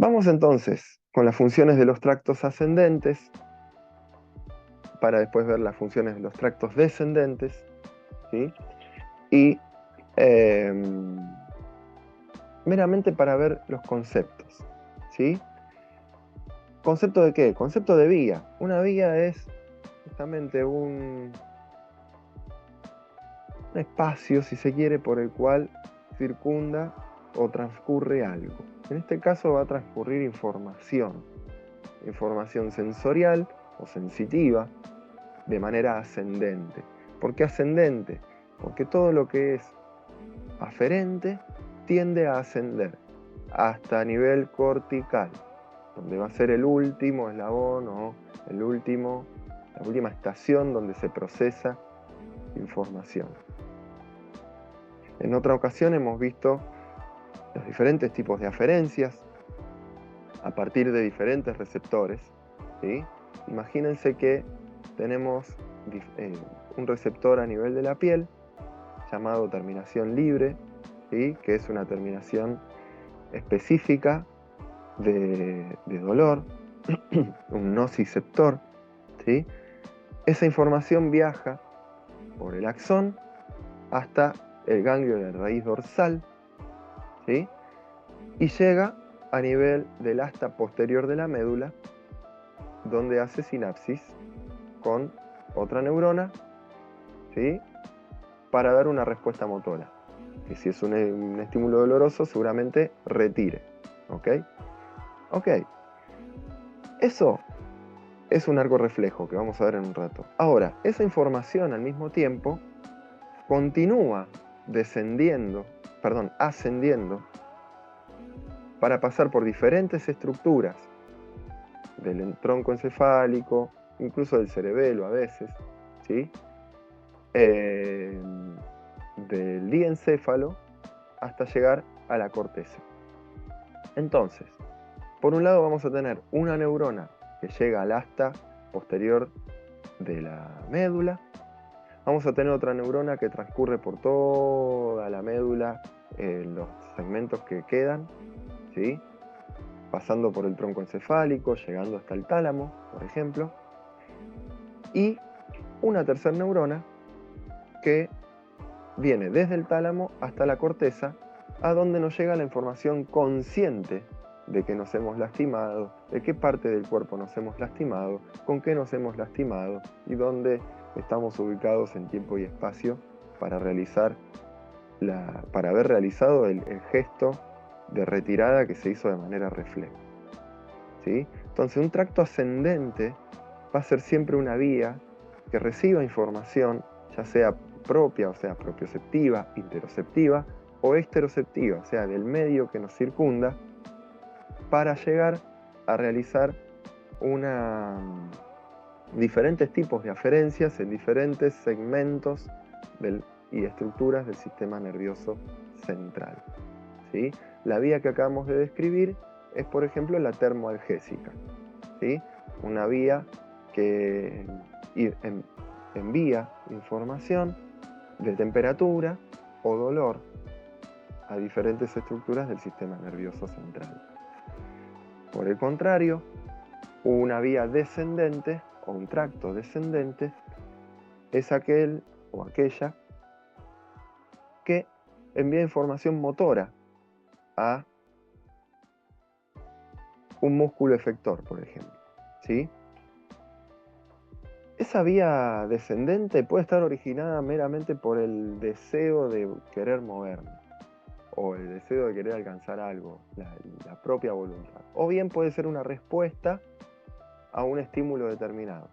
Vamos entonces con las funciones de los tractos ascendentes, para después ver las funciones de los tractos descendentes, ¿sí? Y meramente para ver los conceptos, ¿sí? ¿Concepto de qué? Concepto de vía. Una vía es justamente un espacio, si se quiere, por el cual circunda o transcurre algo. En este caso va a transcurrir información sensorial o sensitiva, de manera ascendente. ¿Por qué ascendente? Porque todo lo que es aferente tiende a ascender hasta nivel cortical, donde va a ser el último eslabón o la última estación donde se procesa información. En otra ocasión hemos visto los diferentes tipos de aferencias a partir de diferentes receptores, ¿sí? Imagínense que tenemos un receptor a nivel de la piel llamado terminación libre, ¿sí? Que es una terminación específica de dolor, un nociceptor, ¿sí? Esa información viaja por el axón hasta el ganglio de la raíz dorsal, ¿sí? Y llega a nivel del asta posterior de la médula, donde hace sinapsis con otra neurona, ¿sí? Para dar una respuesta motora, que si es un estímulo doloroso seguramente retire, ¿ok? Ok, eso es un arco reflejo que vamos a ver en un rato. Ahora, esa información al mismo tiempo continúa ascendiendo para pasar por diferentes estructuras del tronco encefálico, incluso del cerebelo a veces, ¿sí? Del diencéfalo hasta llegar a la corteza. Entonces, por un lado vamos a tener una neurona que llega al asta posterior de la médula. Vamos a tener otra neurona que transcurre por toda la médula, los segmentos que quedan, ¿sí? Pasando por el tronco encefálico, llegando hasta el tálamo, por ejemplo. Y una tercera neurona que viene desde el tálamo hasta la corteza, a donde nos llega la información consciente de que nos hemos lastimado, de qué parte del cuerpo nos hemos lastimado, con qué nos hemos lastimado y dónde estamos ubicados en tiempo y espacio para haber realizado el gesto de retirada que se hizo de manera refleja, ¿sí? Entonces, un tracto ascendente va a ser siempre una vía que reciba información, ya sea propia, o sea, propioceptiva, interoceptiva o esteroceptiva, o sea, del medio que nos circunda, para llegar a realizar diferentes tipos de aferencias en diferentes segmentos y estructuras del sistema nervioso central, ¿sí? La vía que acabamos de describir es, por ejemplo, la termoalgésica, ¿sí? Una vía que envía información de temperatura o dolor a diferentes estructuras del sistema nervioso central. Por el contrario, una vía descendente o un tracto descendente es aquel o aquella que envía información motora a un músculo efector, por ejemplo, ¿sí? Esa vía descendente puede estar originada meramente por el deseo de querer moverme o el deseo de querer alcanzar algo, la propia voluntad. O bien puede ser una respuesta a un estímulo determinado.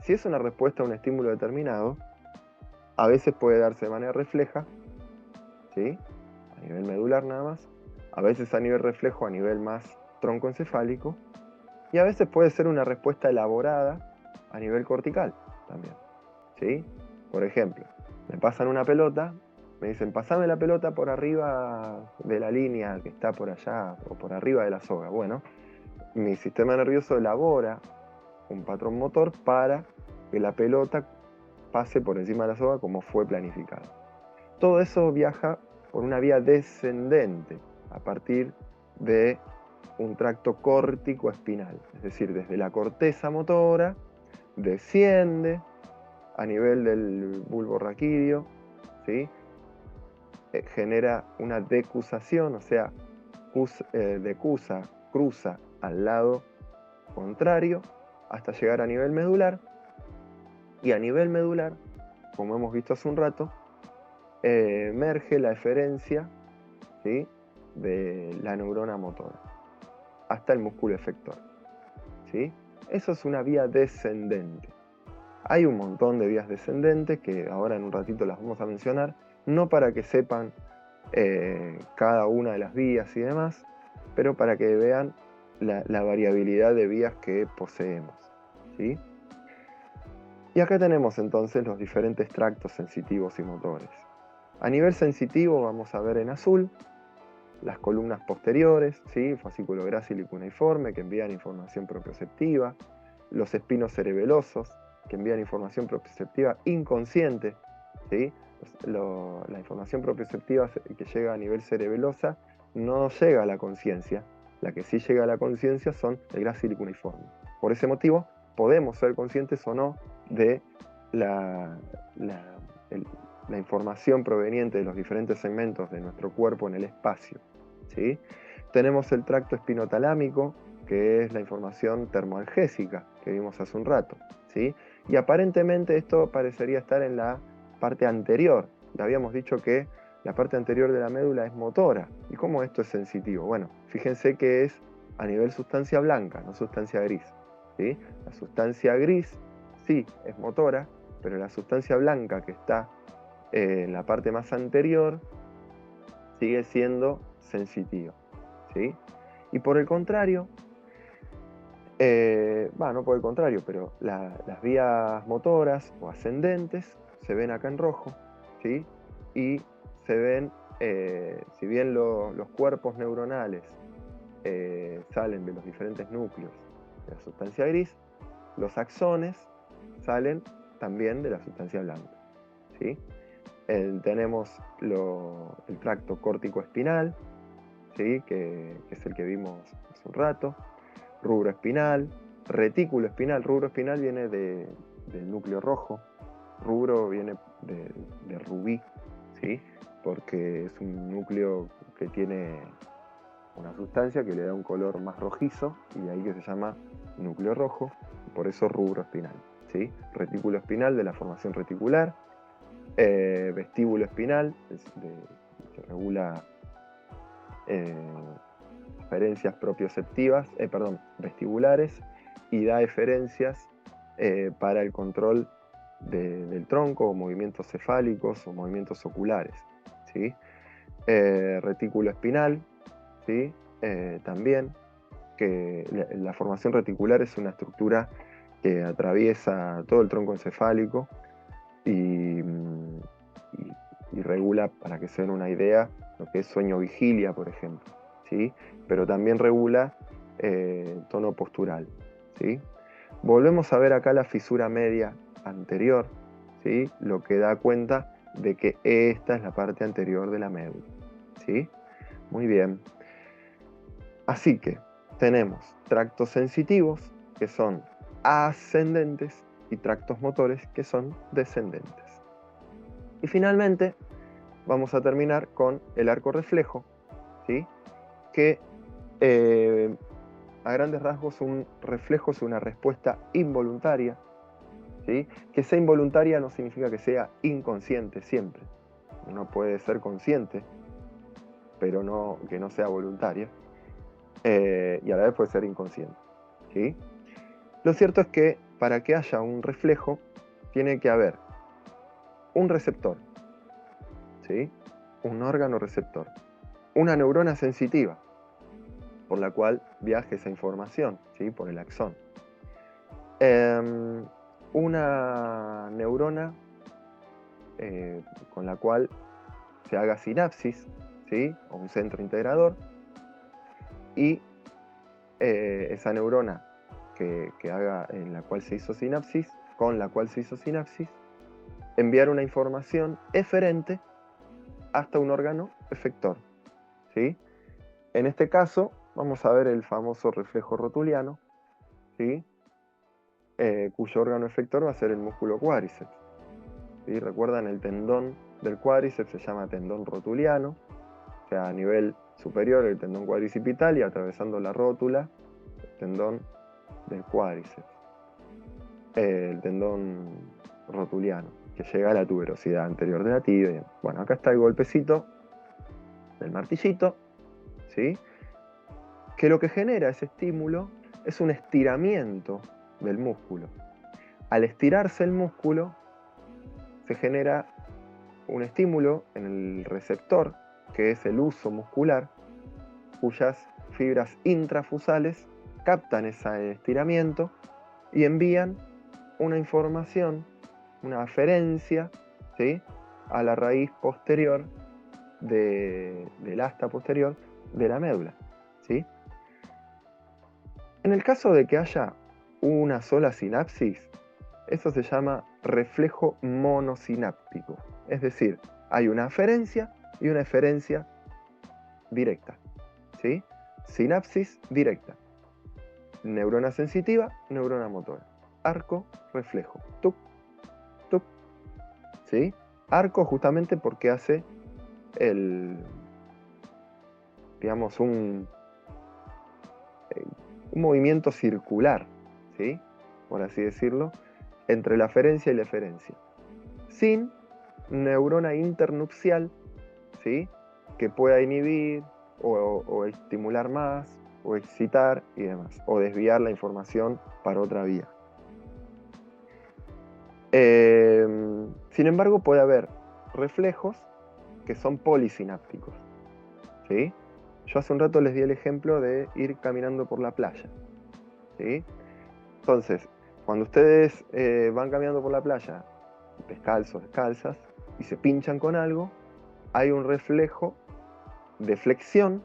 Si es una respuesta a un estímulo determinado, a veces puede darse de manera refleja, ¿sí? A nivel medular nada más, a veces a nivel reflejo a nivel más troncoencefálico, y a veces puede ser una respuesta elaborada a nivel cortical también, ¿sí? Por ejemplo, me pasan una pelota, me dicen, pasame la pelota por arriba de la línea que está por allá, o por arriba de la soga. Bueno, mi sistema nervioso elabora un patrón motor para que la pelota pase por encima de la soga como fue planificado. Todo eso viaja por una vía descendente a partir de un tracto córtico espinal, es decir, desde la corteza motora desciende a nivel del bulbo raquídeo, ¿sí? Genera una decusación, o sea, cruza al lado contrario hasta llegar a nivel medular, y a nivel medular, como hemos visto hace un rato, emerge la eferencia, ¿sí?, de la neurona motora hasta el músculo efector, ¿sí? Eso es una vía descendente. Hay un montón de vías descendentes que ahora en un ratito las vamos a mencionar, no para que sepan cada una de las vías y demás, pero para que vean la variabilidad de vías que poseemos, ¿sí? Y acá tenemos entonces los diferentes tractos sensitivos y motores. A nivel sensitivo vamos a ver en azul las columnas posteriores, ¿sí?, fascículo grácil y cuneiforme, que envían información propioceptiva, los espinos cerebelosos, que envían información propioceptiva inconsciente, ¿sí? La información propioceptiva que llega a nivel cerebelosa no llega a la conciencia. La que sí llega a la conciencia son el grácil y cuneiforme. Por ese motivo, podemos ser conscientes o no de la información proveniente de los diferentes segmentos de nuestro cuerpo en el espacio, ¿sí? Tenemos el tracto espinotalámico, que es la información termoalgésica que vimos hace un rato, ¿sí? Y aparentemente esto parecería estar en la parte anterior. Ya habíamos dicho que la parte anterior de la médula es motora. ¿Y cómo esto es sensitivo? Bueno, fíjense que es a nivel sustancia blanca, no sustancia gris, ¿sí? La sustancia gris sí es motora, pero la sustancia blanca que está en la parte más anterior sigue siendo sensitiva, ¿sí? Y por el contrario, no por el contrario, pero las vías motoras o ascendentes se ven acá en rojo, ¿sí? Y se ven, si bien los cuerpos neuronales salen de los diferentes núcleos de la sustancia gris, los axones salen también de la sustancia blanca, ¿sí? Tenemos el tracto córtico-espinal, ¿sí?, que es el que vimos hace un rato, rubro espinal, retículo espinal. Rubro espinal viene del núcleo rojo, rubro viene de rubí, ¿sí?, porque es un núcleo que tiene una sustancia que le da un color más rojizo, y de ahí que se llama núcleo rojo, por eso rubro espinal, ¿sí? Retículo espinal de la formación reticular, vestíbulo espinal, que regula eferencias propioceptivas, vestibulares, y da eferencias para el control del tronco, o movimientos cefálicos o movimientos oculares, ¿sí? Retículo espinal, ¿sí? También, que la formación reticular es una estructura que atraviesa todo el tronco encefálico y regula, para que se den una idea, lo que es sueño-vigilia, por ejemplo, ¿sí? Pero también regula tono postural, ¿sí? Volvemos a ver acá la fisura media anterior, ¿sí?, lo que da cuenta de que esta es la parte anterior de la médula, ¿sí? Muy bien. Así que tenemos tractos sensitivos, que son ascendentes, y tractos motores, que son descendentes. Y finalmente vamos a terminar con el arco reflejo, ¿sí?, que a grandes rasgos un reflejo es una respuesta involuntaria, ¿sí? Que sea involuntaria no significa que sea inconsciente siempre. Uno puede ser consciente, pero que no sea voluntaria, y a la vez puede ser inconsciente, ¿sí? Lo cierto es que para que haya un reflejo tiene que haber un receptor, ¿sí?, un órgano receptor, una neurona sensitiva por la cual viaje esa información, ¿sí?, por el axón, una neurona con la cual se haga sinapsis, ¿sí?, o un centro integrador, y esa neurona en la cual se hizo sinapsis, con la cual se hizo sinapsis, enviar una información eferente hasta un órgano efector, ¿sí? En este caso, vamos a ver el famoso reflejo rotuliano, ¿sí? Cuyo órgano efector va a ser el músculo cuádriceps. ¿Sí? Recuerdan, el tendón del cuádriceps se llama tendón rotuliano, o sea, a nivel superior el tendón cuadricipital y atravesando la rótula, el tendón del cuádriceps, el tendón rotuliano, que llega a la tuberosidad anterior de la tibia. Bueno, acá está el golpecito del martillito, ¿sí? Que lo que genera ese estímulo es un estiramiento del músculo. Al estirarse el músculo, se genera un estímulo en el receptor, que es el huso muscular, cuyas fibras intrafusales captan ese estiramiento y envían una información, una aferencia, ¿sí?, a la raíz posterior del asta posterior de la médula, ¿sí? En el caso de que haya una sola sinapsis, eso se llama reflejo monosináptico. Es decir, hay una aferencia y una eferencia directa, ¿sí? Sinapsis directa. Neurona sensitiva, neurona motora. Arco, reflejo. Tuc, tuc, ¿sí? Arco justamente porque hace digamos, un movimiento circular, ¿sí?, por así decirlo, entre la aferencia y la eferencia. Sin neurona internupcial, ¿sí?, que pueda inhibir o estimular más, o excitar y demás, o desviar la información para otra vía. Sin embargo, puede haber reflejos que son polisinápticos, ¿sí? Yo hace un rato les di el ejemplo de ir caminando por la playa, ¿sí? Entonces, cuando ustedes van caminando por la playa, descalzos, descalzas, y se pinchan con algo, hay un reflejo de flexión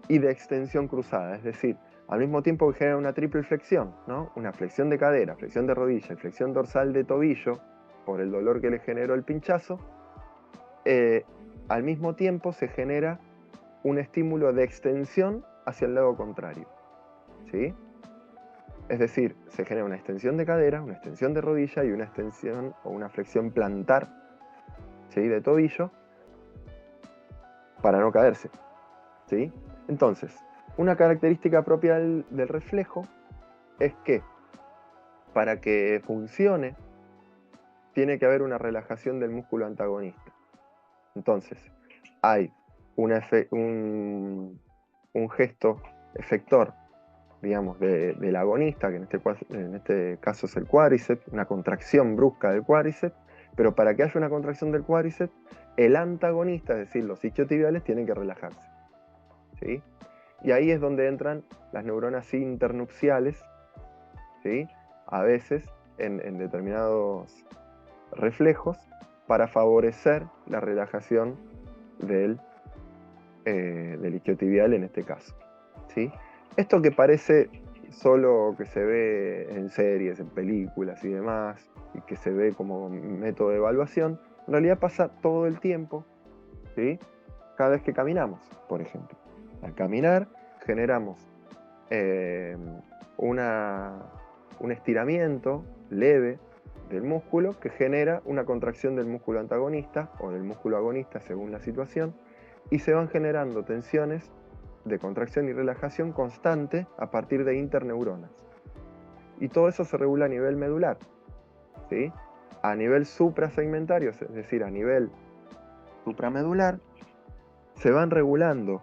y de extensión cruzada, es decir, al mismo tiempo que genera una triple flexión, ¿no?, una flexión de cadera, flexión de rodilla y flexión dorsal de tobillo, por el dolor que le generó el pinchazo, al mismo tiempo se genera un estímulo de extensión hacia el lado contrario, ¿sí? Es decir, se genera una extensión de cadera, una extensión de rodilla y una extensión o una flexión plantar, ¿sí?, de tobillo, para no caerse, ¿sí? Entonces, una característica propia del reflejo es que para que funcione tiene que haber una relajación del músculo antagonista. Entonces, hay un gesto efector, digamos, del agonista, que en este caso es el cuádriceps, una contracción brusca del cuádriceps, pero para que haya una contracción del cuádriceps, el antagonista, es decir, los isquiotibiales, tienen que relajarse, ¿sí? Y ahí es donde entran las neuronas internupciales, ¿sí?, a veces en determinados reflejos, para favorecer la relajación del isquiotibial en este caso, ¿sí? Esto que parece solo que se ve en series, en películas y demás, y que se ve como método de evaluación, en realidad pasa todo el tiempo, ¿sí?, cada vez que caminamos, por ejemplo. Al caminar generamos un estiramiento leve del músculo que genera una contracción del músculo antagonista o del músculo agonista según la situación, y se van generando tensiones de contracción y relajación constante a partir de interneuronas. Y todo eso se regula a nivel medular, ¿sí? A nivel suprasegmentario, es decir, a nivel supramedular, se van regulando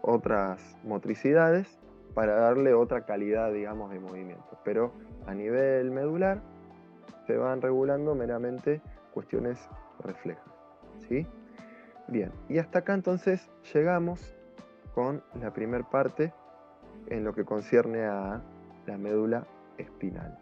otras motricidades para darle otra calidad, digamos, de movimiento. Pero a nivel medular se van regulando meramente cuestiones reflejas, ¿sí? Bien, y hasta acá entonces llegamos con la primera parte en lo que concierne a la médula espinal.